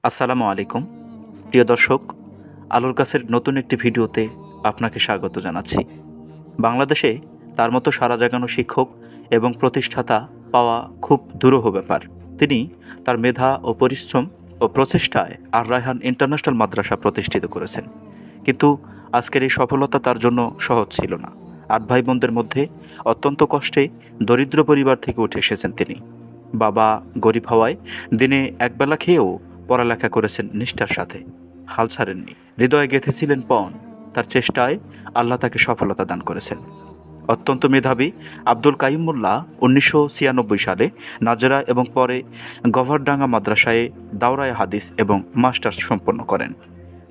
আসসালামু আলাইকুম প্রিয় দর্শক, আলোর গাছের নতুন একটি ভিডিওতে আপনাকে স্বাগত জানাচ্ছি। বাংলাদেশে তার মতো সারা জাগানো শিক্ষক এবং প্রতিষ্ঠাতা পাওয়া খুব দুরূহ ব্যাপার। তিনি তার মেধা ও পরিশ্রম ও প্রচেষ্টায় আর রায়হান ইন্টারন্যাশনাল মাদ্রাসা প্রতিষ্ঠিত করেছেন। কিন্তু আজকের এই সফলতা তার জন্য সহজ ছিল না। ৮ ভাই বোনদের মধ্যে অত্যন্ত কষ্টে দরিদ্র পরিবার থেকে উঠে এসেছেন তিনি। বাবা গরিব হওয়ায় দিনে একবেলা খেয়েও পড়ালেখা করেছেন নিষ্ঠার সাথে, হাল ছাড়েননি। হৃদয়ে গেঁথেছিলেন পণ। তার চেষ্টায় আল্লাহ তাকে সফলতা দান করেছেন। অত্যন্ত মেধাবী আব্দুল কাইয়ুম মোল্লা ১৯৯৬ সালে নাজরা এবং পরে গভর্নডাঙ্গা মাদ্রাসায় দাওরায়ে হাদিস এবং মাস্টার্স সম্পন্ন করেন।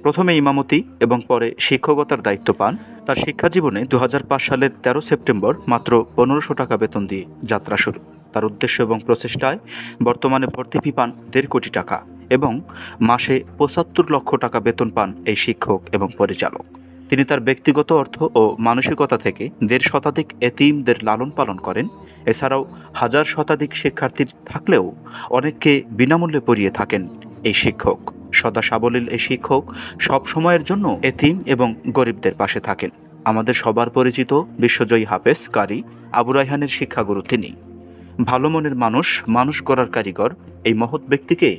প্রথমে ইমামতি এবং পরে শিক্ষকতার দায়িত্ব পান। তার শিক্ষাজীবনে ২০০৫ সালের ১৩ সেপ্টেম্বর মাত্র ১৫০০ টাকা বেতন দিয়ে যাত্রা শুরু। তার উদ্দেশ্য এবং প্রচেষ্টায় বর্তমানে ভর্তি ফি পান ১.৫ কোটি টাকা এবং মাসে ৭৫ লক্ষ টাকা বেতন পান এই শিক্ষক এবং পরিচালক। তিনি তার ব্যক্তিগত অর্থ ও মানসিকতা থেকে ১.৫ শতাধিক এতিমদের লালন পালন করেন। এছাড়াও হাজার শতাধিক শিক্ষার্থীর থাকলেও অনেককে বিনামূল্যে পড়িয়ে থাকেন এই শিক্ষক। সদা সাবলীল এই শিক্ষক সব সময়ের জন্য এতিম এবং গরিবদের পাশে থাকেন। আমাদের সবার পরিচিত বিশ্বজয়ী হাফেজ কারি আবু রায়হানের শিক্ষাগুরু তিনি। ভালো মনের মানুষ, মানুষ গড়ার কারিগর এই মহৎ ব্যক্তিকে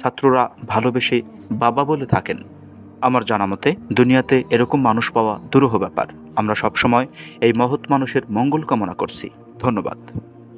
ছাত্ররা ভালোবেসে বাবা বলে থাকেন। আমার জানা মতে দুনিয়াতে এরকম মানুষ পাওয়া দুরূহ ব্যাপার। আমরা সবসময় এই মহৎ মানুষের মঙ্গল কামনা করছি। ধন্যবাদ।